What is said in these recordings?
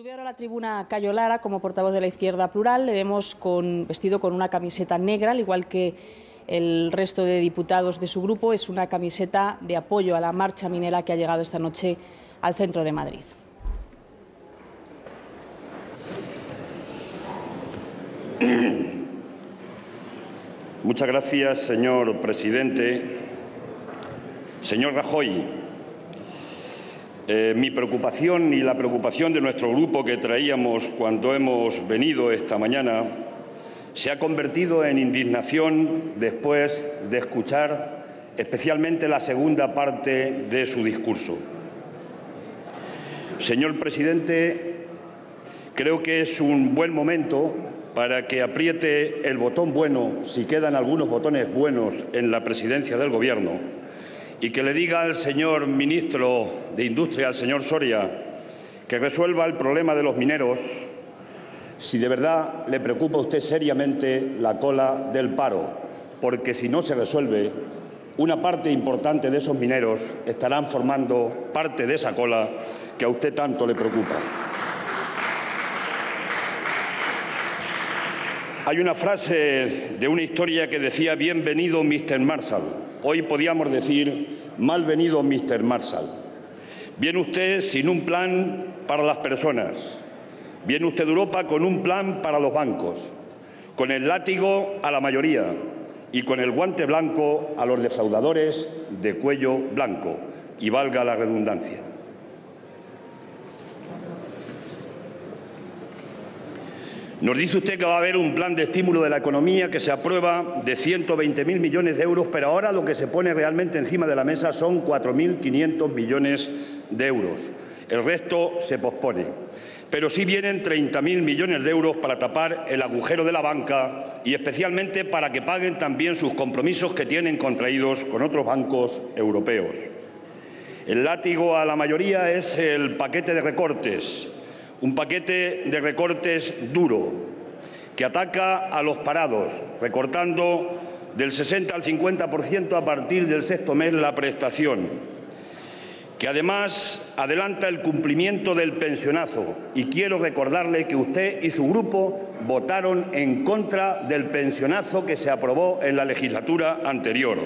Sube ahora a la tribuna Cayo Lara como portavoz de la Izquierda Plural. Le vemos vestido con una camiseta negra, al igual que el resto de diputados de su grupo. Es una camiseta de apoyo a la marcha minera que ha llegado esta noche al centro de Madrid. Muchas gracias, señor presidente. Señor Rajoy, mi preocupación y la preocupación de nuestro grupo que traíamos cuando hemos venido esta mañana se ha convertido en indignación después de escuchar especialmente la segunda parte de su discurso. Señor presidente, creo que es un buen momento para que apriete el botón bueno, si quedan algunos botones buenos en la presidencia del Gobierno, y que le diga al señor ministro de Industria, al señor Soria, que resuelva el problema de los mineros, si de verdad le preocupa a usted seriamente la cola del paro, porque si no se resuelve, una parte importante de esos mineros estarán formando parte de esa cola que a usted tanto le preocupa. Hay una frase de una historia que decía: bienvenido, Mr. Marshall. Hoy podíamos decir: malvenido, Mr. Marshall. Viene usted sin un plan para las personas. Viene usted de Europa con un plan para los bancos, con el látigo a la mayoría y con el guante blanco a los defraudadores de cuello blanco, y valga la redundancia. Nos dice usted que va a haber un plan de estímulo de la economía que se aprueba de 120.000 millones de euros, pero ahora lo que se pone realmente encima de la mesa son 4.500 millones de euros. El resto se pospone. Pero sí vienen 30.000 millones de euros para tapar el agujero de la banca y especialmente para que paguen también sus compromisos que tienen contraídos con otros bancos europeos. El látigo a la mayoría es el paquete de recortes. Un paquete de recortes duro, que ataca a los parados, recortando del 60 al 50% a partir del sexto mes la prestación, que además adelanta el cumplimiento del pensionazo. Y quiero recordarle que usted y su grupo votaron en contra del pensionazo que se aprobó en la legislatura anterior.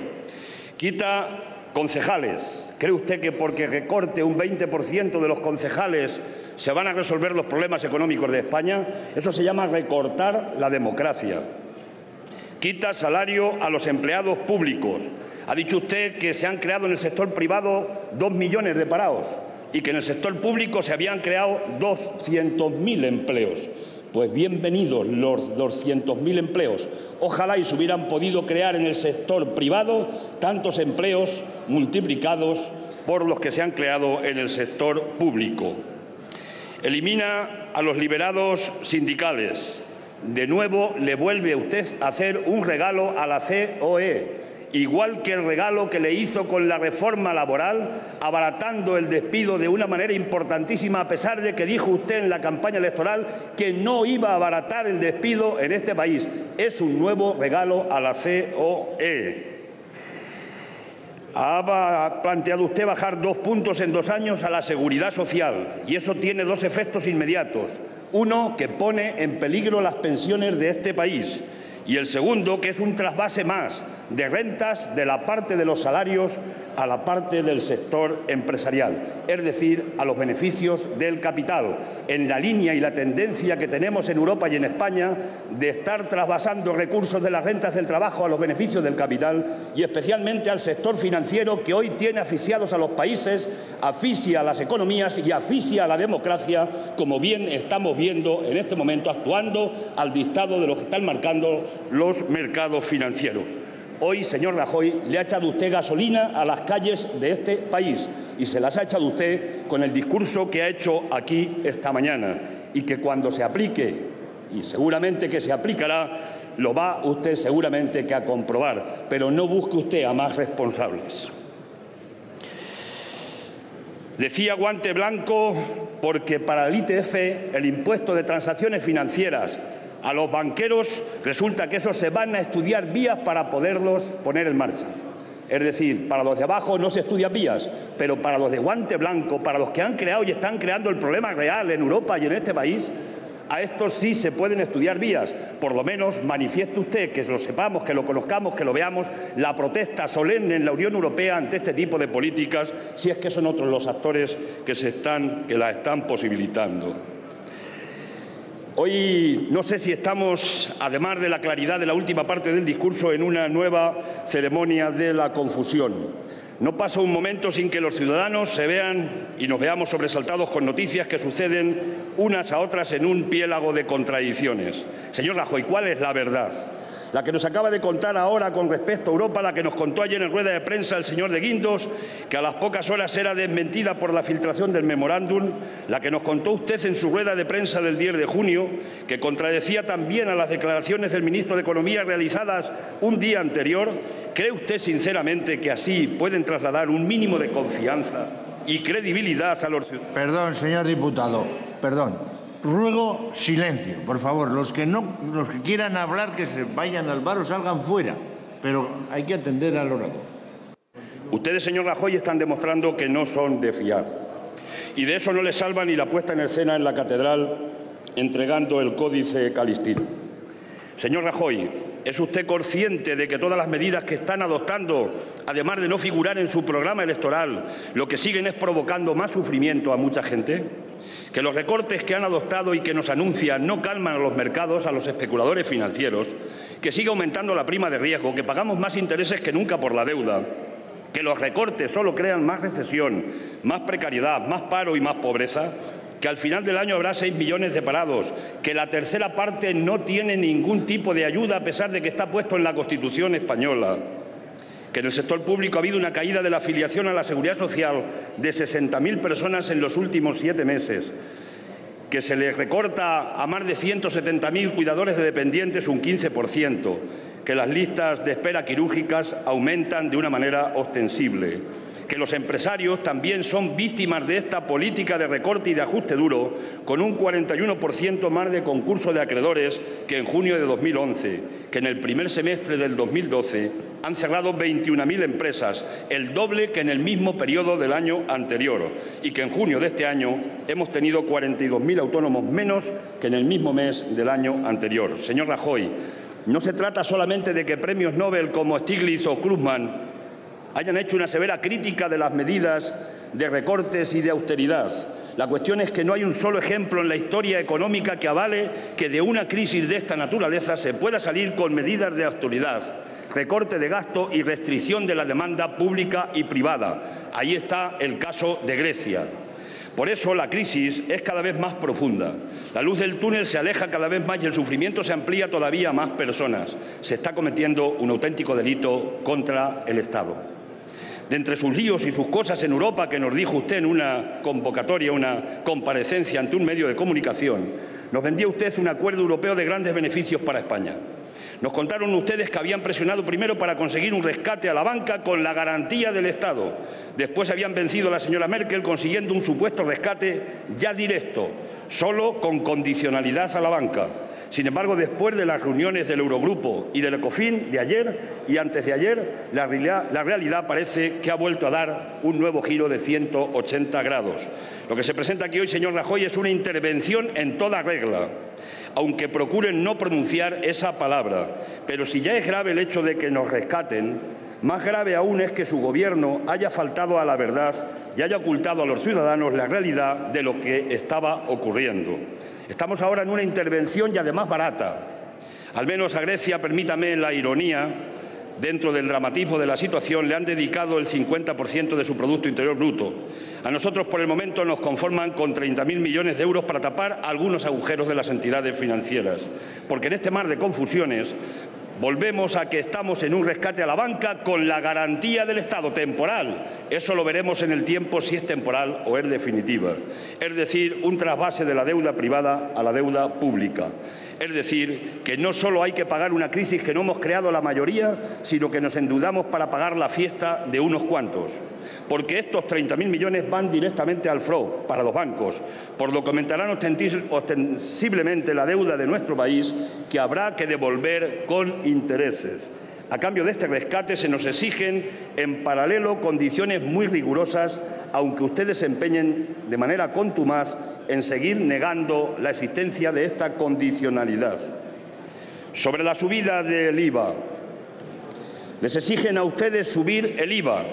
Quita concejales. ¿Cree usted que porque recorte un 20% de los concejales se van a resolver los problemas económicos de España? Eso se llama recortar la democracia. Quita salario a los empleados públicos. Ha dicho usted que se han creado en el sector privado 2 millones de parados y que en el sector público se habían creado 200.000 empleos. Pues bienvenidos los 200.000 empleos. Ojalá y se hubieran podido crear en el sector privado tantos empleos multiplicados por los que se han creado en el sector público. Elimina a los liberados sindicales. De nuevo le vuelve usted a hacer un regalo a la COE, igual que el regalo que le hizo con la reforma laboral, abaratando el despido de una manera importantísima, a pesar de que dijo usted en la campaña electoral que no iba a abaratar el despido en este país. Es un nuevo regalo a la COE. Ha planteado usted bajar 2 puntos en 2 años a la Seguridad Social, y eso tiene 2 efectos inmediatos. Uno, que pone en peligro las pensiones de este país, y el segundo, que es un trasvase más de rentas de la parte de los salarios a la parte del sector empresarial, es decir, a los beneficios del capital, en la línea y la tendencia que tenemos en Europa y en España de estar trasvasando recursos de las rentas del trabajo a los beneficios del capital, y especialmente al sector financiero, que hoy tiene asfixiados a los países, asfixia a las economías y asfixia a la democracia, como bien estamos viendo en este momento, actuando al dictado de lo que están marcando los mercados financieros. Hoy, señor Rajoy, le ha echado usted gasolina a las calles de este país, y se las ha echado usted con el discurso que ha hecho aquí esta mañana, y que cuando se aplique, y seguramente que se aplicará, lo va usted seguramente que a comprobar, pero no busque usted a más responsables. Decía guante blanco porque para el ITF, el impuesto de transacciones financieras, a los banqueros resulta que esos se van a estudiar vías para poderlos poner en marcha. Es decir, para los de abajo no se estudian vías, pero para los de guante blanco, para los que han creado y están creando el problema real en Europa y en este país, a estos sí se pueden estudiar vías. Por lo menos manifieste usted, que lo sepamos, que lo conozcamos, que lo veamos, la protesta solemne en la Unión Europea ante este tipo de políticas, si es que son otros los actores que la están posibilitando. Hoy no sé si estamos, además de la claridad de la última parte del discurso, en una nueva ceremonia de la confusión. No pasa un momento sin que los ciudadanos se vean y nos veamos sobresaltados con noticias que suceden unas a otras en un piélago de contradicciones. Señor Rajoy, ¿cuál es la verdad? La que nos acaba de contar ahora con respecto a Europa, la que nos contó ayer en rueda de prensa el señor de Guindos, que a las pocas horas era desmentida por la filtración del memorándum, la que nos contó usted en su rueda de prensa del 10 de junio, que contradecía también a las declaraciones del ministro de Economía realizadas un día anterior. ¿Cree usted sinceramente que así pueden trasladar un mínimo de confianza y credibilidad a los ciudadanos? Perdón, señor diputado, perdón. Ruego silencio, por favor. Los que quieran hablar, que se vayan al bar o salgan fuera. Pero hay que atender al orador. Ustedes, señor Rajoy, están demostrando que no son de fiar. Y de eso no les salva ni la puesta en escena en la catedral entregando el Códice Calistino. Señor Rajoy, ¿es usted consciente de que todas las medidas que están adoptando, además de no figurar en su programa electoral, lo que siguen es provocando más sufrimiento a mucha gente? Que los recortes que han adoptado y que nos anuncian no calman a los mercados, a los especuladores financieros, que sigue aumentando la prima de riesgo, que pagamos más intereses que nunca por la deuda, que los recortes solo crean más recesión, más precariedad, más paro y más pobreza, que al final del año habrá 6 millones de parados, que la tercera parte no tiene ningún tipo de ayuda a pesar de que está puesto en la Constitución española, que en el sector público ha habido una caída de la afiliación a la Seguridad Social de 60.000 personas en los últimos 7 meses, que se le recorta a más de 170.000 cuidadores de dependientes un 15%, que las listas de espera quirúrgicas aumentan de una manera ostensible, que los empresarios también son víctimas de esta política de recorte y de ajuste duro, con un 41% más de concurso de acreedores que en junio de 2011, que en el primer semestre del 2012 han cerrado 21.000 empresas, el doble que en el mismo periodo del año anterior, y que en junio de este año hemos tenido 42.000 autónomos menos que en el mismo mes del año anterior. Señor Rajoy, no se trata solamente de que premios Nobel como Stiglitz o Krugman hayan hecho una severa crítica de las medidas de recortes y de austeridad. La cuestión es que no hay un solo ejemplo en la historia económica que avale que de una crisis de esta naturaleza se pueda salir con medidas de austeridad, recorte de gasto y restricción de la demanda pública y privada. Ahí está el caso de Grecia. Por eso la crisis es cada vez más profunda. La luz del túnel se aleja cada vez más y el sufrimiento se amplía todavía a más personas. Se está cometiendo un auténtico delito contra el Estado. De entre sus líos y sus cosas en Europa, que nos dijo usted en una convocatoria, una comparecencia ante un medio de comunicación, nos vendía usted un acuerdo europeo de grandes beneficios para España. Nos contaron ustedes que habían presionado primero para conseguir un rescate a la banca con la garantía del Estado. Después habían vencido a la señora Merkel consiguiendo un supuesto rescate ya directo, solo con condicionalidad a la banca. Sin embargo, después de las reuniones del Eurogrupo y del Ecofin de ayer y antes de ayer, la realidad parece que ha vuelto a dar un nuevo giro de 180 grados. Lo que se presenta aquí hoy, señor Rajoy, es una intervención en toda regla, aunque procuren no pronunciar esa palabra. Pero si ya es grave el hecho de que nos rescaten, más grave aún es que su Gobierno haya faltado a la verdad y haya ocultado a los ciudadanos la realidad de lo que estaba ocurriendo. Estamos ahora en una intervención y además barata. Al menos a Grecia, permítame la ironía, dentro del dramatismo de la situación, le han dedicado el 50% de su Producto Interior Bruto. A nosotros, por el momento, nos conforman con 30.000 millones de euros para tapar algunos agujeros de las entidades financieras. Porque en este mar de confusiones volvemos a que estamos en un rescate a la banca con la garantía del Estado temporal. Eso lo veremos en el tiempo si es temporal o es definitiva. Es decir, un trasvase de la deuda privada a la deuda pública. Es decir, que no solo hay que pagar una crisis que no hemos creado la mayoría, sino que nos endeudamos para pagar la fiesta de unos cuantos. Porque estos 30.000 millones van directamente al FROB, para los bancos, por lo que aumentarán ostensiblemente la deuda de nuestro país, que habrá que devolver con intereses. A cambio de este rescate se nos exigen en paralelo condiciones muy rigurosas, aunque ustedes se empeñen de manera contumaz en seguir negando la existencia de esta condicionalidad. Sobre la subida del IVA, les exigen a ustedes subir el IVA.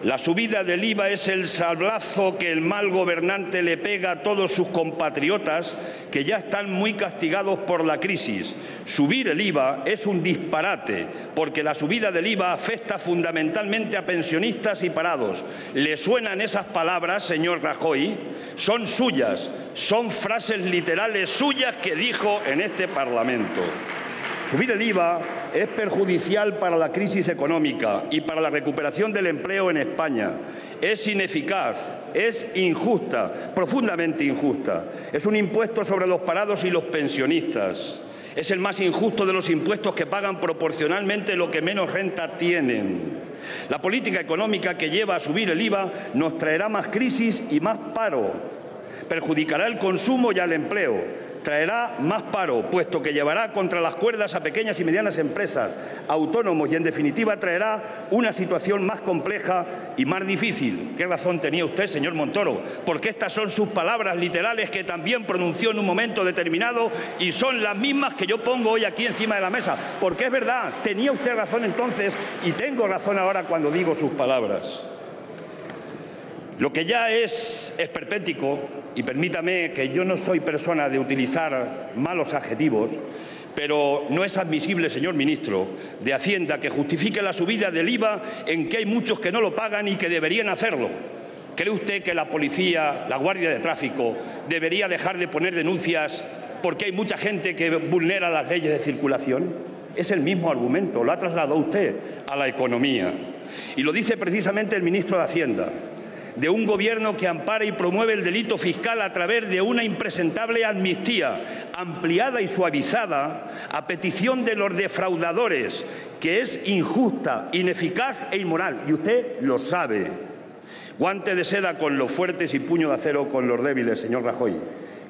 La subida del IVA es el sablazo que el mal gobernante le pega a todos sus compatriotas que ya están muy castigados por la crisis. Subir el IVA es un disparate, porque la subida del IVA afecta fundamentalmente a pensionistas y parados. ¿Le suenan esas palabras, señor Rajoy? Son suyas, son frases literales suyas que dijo en este Parlamento. Subir el IVA es perjudicial para la crisis económica y para la recuperación del empleo en España. Es ineficaz, es injusta, profundamente injusta. Es un impuesto sobre los parados y los pensionistas. Es el más injusto de los impuestos que pagan proporcionalmente lo que menos renta tienen. La política económica que lleva a subir el IVA nos traerá más crisis y más paro. Perjudicará el consumo y al empleo. Traerá más paro, puesto que llevará contra las cuerdas a pequeñas y medianas empresas, autónomos y, en definitiva, traerá una situación más compleja y más difícil. ¿Qué razón tenía usted, señor Montoro? Porque estas son sus palabras literales que también pronunció en un momento determinado y son las mismas que yo pongo hoy aquí encima de la mesa. Porque es verdad, tenía usted razón entonces y tengo razón ahora cuando digo sus palabras. Lo que ya es esperpéntico, y permítame que yo no soy persona de utilizar malos adjetivos, pero no es admisible, señor ministro de Hacienda, que justifique la subida del IVA en que hay muchos que no lo pagan y que deberían hacerlo. ¿Cree usted que la policía, la Guardia de Tráfico, debería dejar de poner denuncias porque hay mucha gente que vulnera las leyes de circulación? Es el mismo argumento, lo ha trasladado usted a la economía. Y lo dice precisamente el ministro de Hacienda, de un gobierno que ampara y promueve el delito fiscal a través de una impresentable amnistía ampliada y suavizada a petición de los defraudadores, que es injusta, ineficaz e inmoral. Y usted lo sabe. Guante de seda con los fuertes y puño de acero con los débiles, señor Rajoy.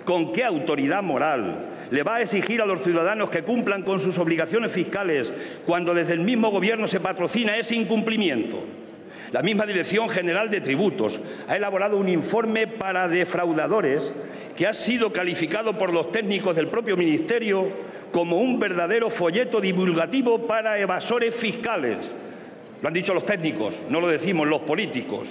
¿Con qué autoridad moral le va a exigir a los ciudadanos que cumplan con sus obligaciones fiscales cuando desde el mismo gobierno se patrocina ese incumplimiento? La misma Dirección General de Tributos ha elaborado un informe para defraudadores que ha sido calificado por los técnicos del propio Ministerio como un verdadero folleto divulgativo para evasores fiscales. Lo han dicho los técnicos, no lo decimos los políticos.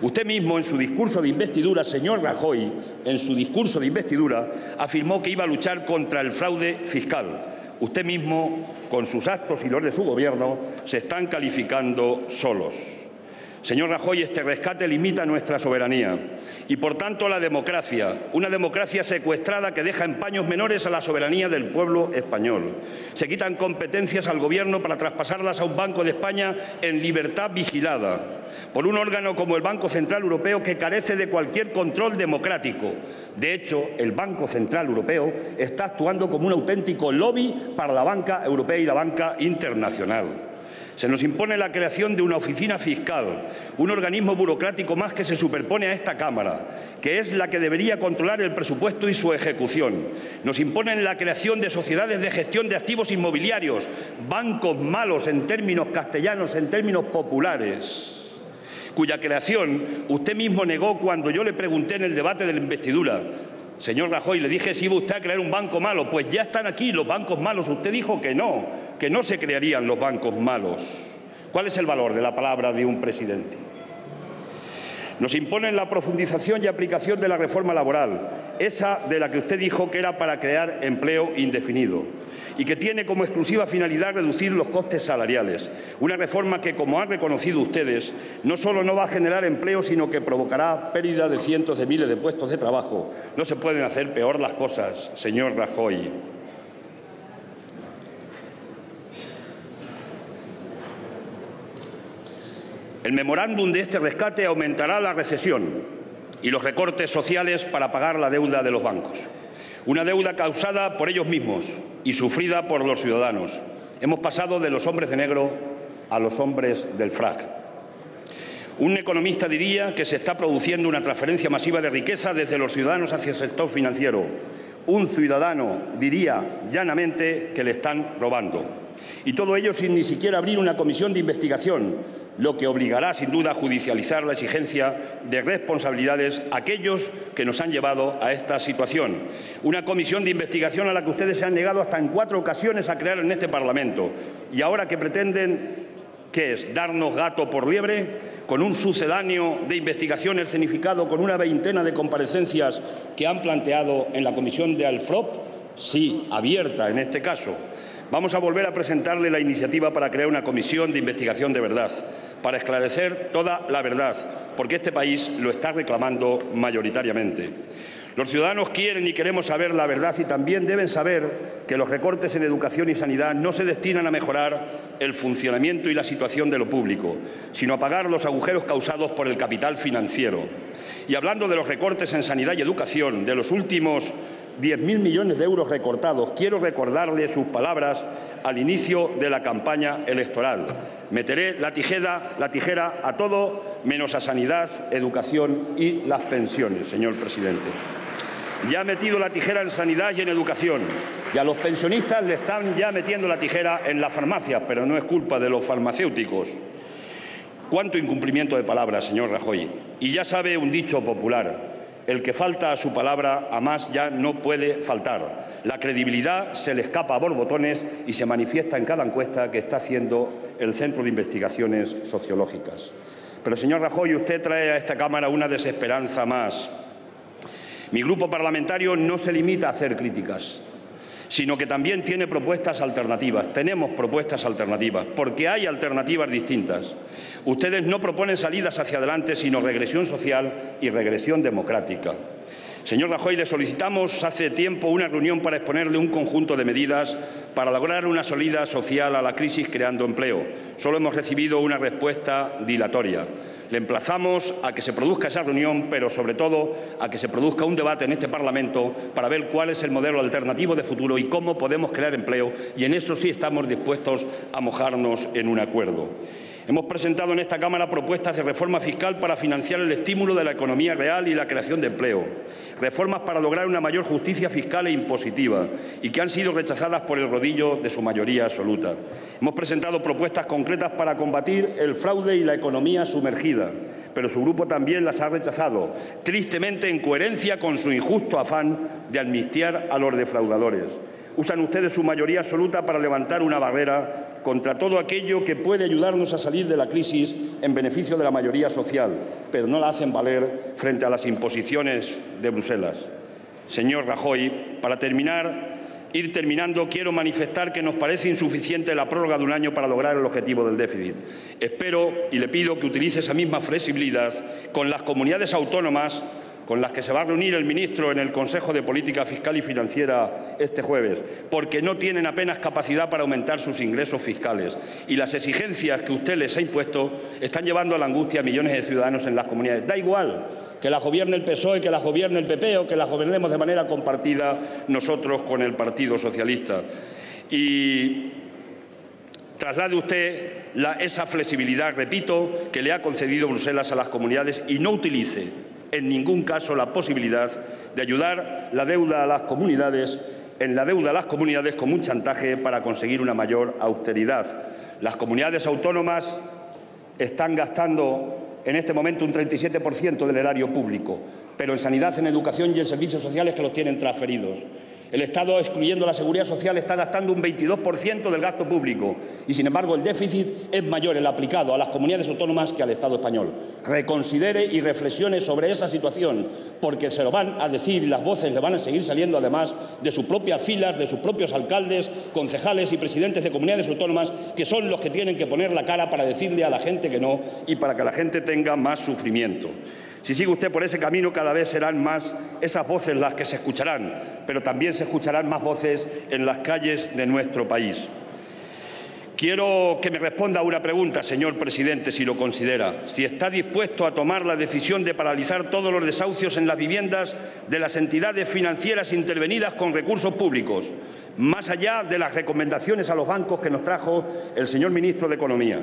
Usted mismo, en su discurso de investidura, señor Rajoy, en su discurso de investidura, afirmó que iba a luchar contra el fraude fiscal. Usted mismo, con sus actos y los de su Gobierno, se están calificando solos. Señor Rajoy, este rescate limita nuestra soberanía y, por tanto, la democracia, una democracia secuestrada que deja en paños menores a la soberanía del pueblo español. Se quitan competencias al Gobierno para traspasarlas a un Banco de España en libertad vigilada por un órgano como el Banco Central Europeo, que carece de cualquier control democrático. De hecho, el Banco Central Europeo está actuando como un auténtico lobby para la banca europea y la banca internacional. Se nos impone la creación de una oficina fiscal, un organismo burocrático más que se superpone a esta Cámara, que es la que debería controlar el presupuesto y su ejecución. Nos imponen la creación de sociedades de gestión de activos inmobiliarios, bancos malos en términos castellanos, en términos populares, cuya creación usted mismo negó cuando yo le pregunté en el debate de la investidura. Señor Rajoy, le dije si iba usted a crear un banco malo. Pues ya están aquí los bancos malos. Usted dijo que no se crearían los bancos malos. ¿Cuál es el valor de la palabra de un presidente? Nos imponen la profundización y aplicación de la reforma laboral, esa de la que usted dijo que era para crear empleo indefinido y que tiene como exclusiva finalidad reducir los costes salariales. Una reforma que, como han reconocido ustedes, no solo no va a generar empleo, sino que provocará pérdida de cientos de miles de puestos de trabajo. No se pueden hacer peor las cosas, señor Rajoy. El memorándum de este rescate aumentará la recesión y los recortes sociales para pagar la deuda de los bancos. Una deuda causada por ellos mismos y sufrida por los ciudadanos. Hemos pasado de los hombres de negro a los hombres del frac. Un economista diría que se está produciendo una transferencia masiva de riqueza desde los ciudadanos hacia el sector financiero. Un ciudadano diría llanamente que le están robando. Y todo ello sin ni siquiera abrir una comisión de investigación, lo que obligará sin duda a judicializar la exigencia de responsabilidades a aquellos que nos han llevado a esta situación. Una comisión de investigación a la que ustedes se han negado hasta en 4 ocasiones a crear en este Parlamento. Y ahora que pretenden, ¿qué es? ¿Darnos gato por liebre? Con un sucedáneo de investigación escenificado con una veintena de comparecencias que han planteado en la comisión de Alfrop, sí, abierta en este caso. Vamos a volver a presentarle la iniciativa para crear una comisión de investigación de verdad, para esclarecer toda la verdad, porque este país lo está reclamando mayoritariamente. Los ciudadanos quieren y queremos saber la verdad y también deben saber que los recortes en educación y sanidad no se destinan a mejorar el funcionamiento y la situación de lo público, sino a pagar los agujeros causados por el capital financiero. Y hablando de los recortes en sanidad y educación, de los últimos 10.000 millones de euros recortados, quiero recordarle sus palabras al inicio de la campaña electoral. Meteré la tijera a todo menos a sanidad, educación y las pensiones, señor presidente. Ya ha metido la tijera en sanidad y en educación, y a los pensionistas le están ya metiendo la tijera en las farmacias, pero no es culpa de los farmacéuticos. ¿Cuánto incumplimiento de palabras, señor Rajoy? Y ya sabe un dicho popular: el que falta a su palabra a más ya no puede faltar. La credibilidad se le escapa a borbotones y se manifiesta en cada encuesta que está haciendo el Centro de Investigaciones Sociológicas. Pero, señor Rajoy, usted trae a esta Cámara una desesperanza más. Mi grupo parlamentario no se limita a hacer críticas, sino que también tiene propuestas alternativas. Tenemos propuestas alternativas, porque hay alternativas distintas. Ustedes no proponen salidas hacia adelante, sino regresión social y regresión democrática. Señor Rajoy, le solicitamos hace tiempo una reunión para exponerle un conjunto de medidas para lograr una salida social a la crisis creando empleo. Solo hemos recibido una respuesta dilatoria. Le emplazamos a que se produzca esa reunión, pero sobre todo a que se produzca un debate en este Parlamento para ver cuál es el modelo alternativo de futuro y cómo podemos crear empleo, y en eso sí estamos dispuestos a mojarnos en un acuerdo. Hemos presentado en esta Cámara propuestas de reforma fiscal para financiar el estímulo de la economía real y la creación de empleo, reformas para lograr una mayor justicia fiscal e impositiva y que han sido rechazadas por el rodillo de su mayoría absoluta. Hemos presentado propuestas concretas para combatir el fraude y la economía sumergida, pero su grupo también las ha rechazado, tristemente en coherencia con su injusto afán de amnistiar a los defraudadores. Usan ustedes su mayoría absoluta para levantar una barrera contra todo aquello que puede ayudarnos a salir de la crisis en beneficio de la mayoría social, pero no la hacen valer frente a las imposiciones de Bruselas. Señor Rajoy, para ir terminando, quiero manifestar que nos parece insuficiente la prórroga de un año para lograr el objetivo del déficit. Espero y le pido que utilice esa misma flexibilidad con las comunidades autónomas con las que se va a reunir el ministro en el Consejo de Política Fiscal y Financiera este jueves, porque no tienen apenas capacidad para aumentar sus ingresos fiscales. Y las exigencias que usted les ha impuesto están llevando a la angustia a millones de ciudadanos en las comunidades. Da igual que la gobierne el PSOE, que la gobierne el PP o que la gobernemos de manera compartida nosotros con el Partido Socialista. Y traslade usted esa flexibilidad, repito, que le ha concedido Bruselas a las comunidades y no utilice en ningún caso la posibilidad de ayudar la deuda a las comunidades, como un chantaje para conseguir una mayor austeridad. Las comunidades autónomas están gastando en este momento un 37% del erario público, pero en sanidad, en educación y en servicios sociales que los tienen transferidos. El Estado, excluyendo la seguridad social, está gastando un 22% del gasto público y, sin embargo, el déficit es mayor el aplicado a las comunidades autónomas que al Estado español. Reconsidere y reflexione sobre esa situación, porque se lo van a decir y las voces le van a seguir saliendo, además, de sus propias filas, de sus propios alcaldes, concejales y presidentes de comunidades autónomas, que son los que tienen que poner la cara para decirle a la gente que no y para que la gente tenga más sufrimiento. Si sigue usted por ese camino, cada vez serán más esas voces las que se escucharán, pero también se escucharán más voces en las calles de nuestro país. Quiero que me responda a una pregunta, señor presidente, si lo considera. Si está dispuesto a tomar la decisión de paralizar todos los desahucios en las viviendas de las entidades financieras intervenidas con recursos públicos, más allá de las recomendaciones a los bancos que nos trajo el señor ministro de Economía.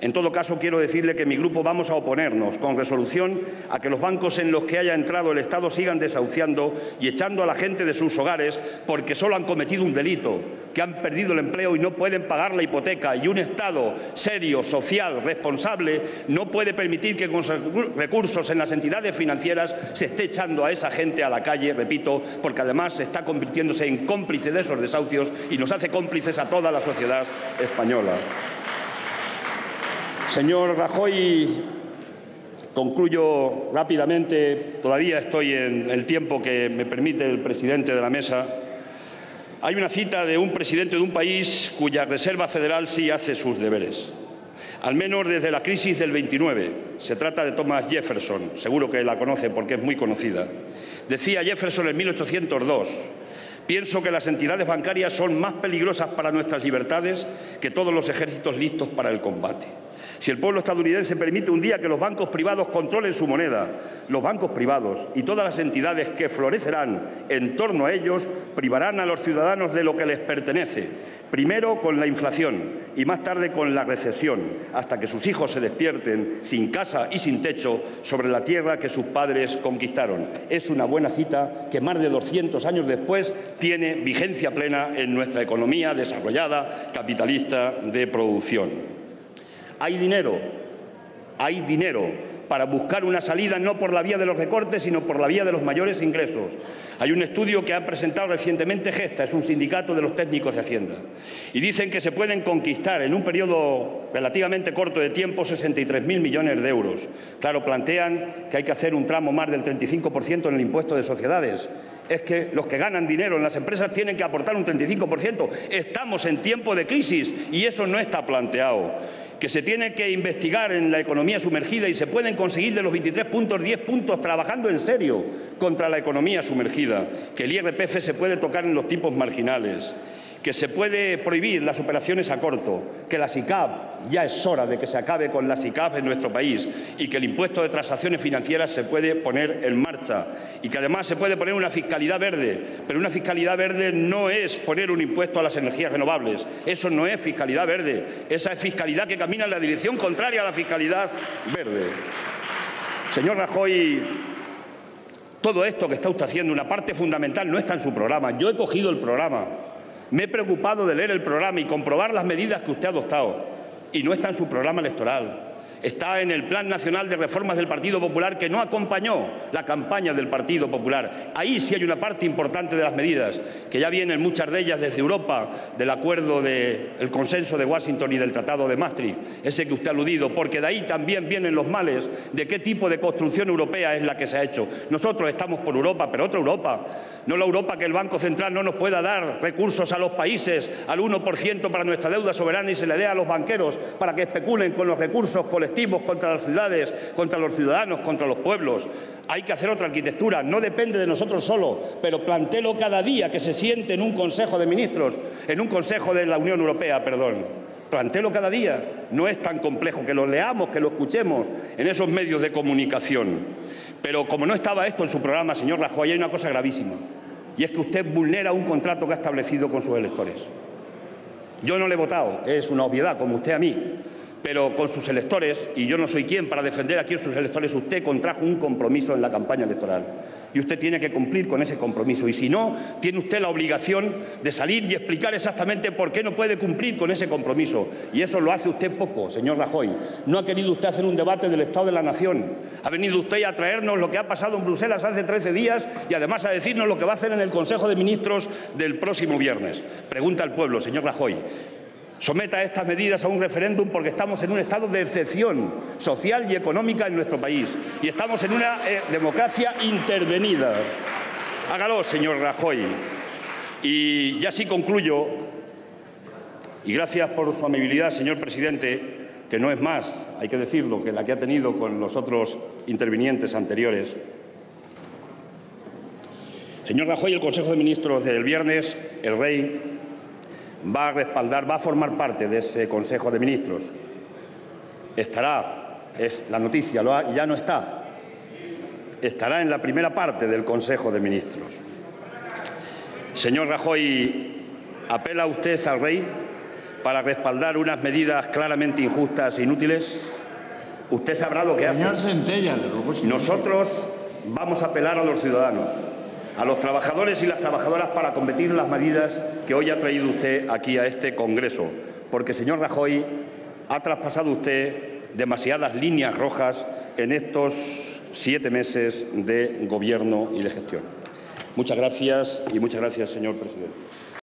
En todo caso, quiero decirle que mi grupo vamos a oponernos con resolución a que los bancos en los que haya entrado el Estado sigan desahuciando y echando a la gente de sus hogares porque solo han cometido un delito, que han perdido el empleo y no pueden pagar la hipoteca. Y un Estado serio, social, responsable, no puede permitir que con recursos en las entidades financieras se esté echando a esa gente a la calle, repito, porque además se está convirtiéndose en cómplice de esos desahucios y nos hace cómplices a toda la sociedad española. Señor Rajoy, concluyo rápidamente, todavía estoy en el tiempo que me permite el presidente de la mesa. Hay una cita de un presidente de un país cuya Reserva Federal sí hace sus deberes, al menos desde la crisis del 29. Se trata de Thomas Jefferson, seguro que la conoce porque es muy conocida. Decía Jefferson en 1802: pienso que las entidades bancarias son más peligrosas para nuestras libertades que todos los ejércitos listos para el combate. Si el pueblo estadounidense permite un día que los bancos privados controlen su moneda, los bancos privados y todas las entidades que florecerán en torno a ellos privarán a los ciudadanos de lo que les pertenece, primero con la inflación y más tarde con la recesión, hasta que sus hijos se despierten sin casa y sin techo sobre la tierra que sus padres conquistaron. Es una buena cita que más de 200 años después tiene vigencia plena en nuestra economía desarrollada, capitalista, de producción. Hay dinero para buscar una salida no por la vía de los recortes, sino por la vía de los mayores ingresos. Hay un estudio que ha presentado recientemente Gesta, es un sindicato de los técnicos de Hacienda, y dicen que se pueden conquistar en un periodo relativamente corto de tiempo 63.000 millones de euros. Claro, plantean que hay que hacer un tramo más del 35% en el impuesto de sociedades. Es que los que ganan dinero en las empresas tienen que aportar un 35%. Estamos en tiempo de crisis y eso no está planteado. Que se tiene que investigar en la economía sumergida y se pueden conseguir de los 23 puntos 10 puntos trabajando en serio contra la economía sumergida, que el IRPF se puede tocar en los tipos marginales, que se puede prohibir las operaciones a corto, que la SICAV, ya es hora de que se acabe con la SICAV en nuestro país, y que el impuesto de transacciones financieras se puede poner en marcha, y que además se puede poner una fiscalidad verde. Pero una fiscalidad verde no es poner un impuesto a las energías renovables, eso no es fiscalidad verde, esa es fiscalidad que camina en la dirección contraria a la fiscalidad verde. Señor Rajoy, todo esto que está usted haciendo, una parte fundamental, no está en su programa. Yo he cogido el programa. Me he preocupado de leer el programa y comprobar las medidas que usted ha adoptado. Y no está en su programa electoral. Está en el Plan Nacional de Reformas del Partido Popular, que no acompañó la campaña del Partido Popular. Ahí sí hay una parte importante de las medidas, que ya vienen muchas de ellas desde Europa, del acuerdo del consenso de Washington y del Tratado de Maastricht, ese que usted ha aludido, porque de ahí también vienen los males de qué tipo de construcción europea es la que se ha hecho. Nosotros estamos por Europa, pero otra Europa. No la Europa que el Banco Central no nos pueda dar recursos a los países al 1% para nuestra deuda soberana y se le dé a los banqueros para que especulen con los recursos colectivos contra las ciudades, contra los ciudadanos, contra los pueblos. Hay que hacer otra arquitectura, no depende de nosotros solo, pero plantéelo cada día que se siente en un Consejo de Ministros, en un Consejo de la Unión Europea, perdón. Plantéelo cada día, no es tan complejo, que lo leamos, que lo escuchemos en esos medios de comunicación. Pero como no estaba esto en su programa, señor Rajoy, hay una cosa gravísima, y es que usted vulnera un contrato que ha establecido con sus electores. Yo no le he votado, es una obviedad, como usted a mí, pero con sus electores, y yo no soy quien para defender aquí a sus electores, usted contrajo un compromiso en la campaña electoral. Y usted tiene que cumplir con ese compromiso. Y si no, tiene usted la obligación de salir y explicar exactamente por qué no puede cumplir con ese compromiso. Y eso lo hace usted poco, señor Rajoy. No ha querido usted hacer un debate del Estado de la Nación. Ha venido usted a traernos lo que ha pasado en Bruselas hace 13 días y además a decirnos lo que va a hacer en el Consejo de Ministros del próximo viernes. Pregunta al pueblo, señor Rajoy. Someta estas medidas a un referéndum porque estamos en un estado de excepción social y económica en nuestro país y estamos en una democracia intervenida. Hágalo, señor Rajoy. Y ya sí concluyo, y gracias por su amabilidad, señor presidente, que no es más, hay que decirlo, que la que ha tenido con los otros intervinientes anteriores. Señor Rajoy, el Consejo de Ministros del viernes, el Rey va a respaldar, va a formar parte de ese Consejo de Ministros. Estará, es la noticia, ya no está, estará en la primera parte del Consejo de Ministros. Señor Rajoy, ¿apela usted al rey para respaldar unas medidas claramente injustas e inútiles? Usted sabrá lo que hace. Señor Centella, Nosotros vamos a apelar a los ciudadanos, a los trabajadores y las trabajadoras para combatir las medidas que hoy ha traído usted aquí a este Congreso. Porque, señor Rajoy, ha traspasado usted demasiadas líneas rojas en estos 7 meses de gobierno y de gestión. Muchas gracias, señor presidente.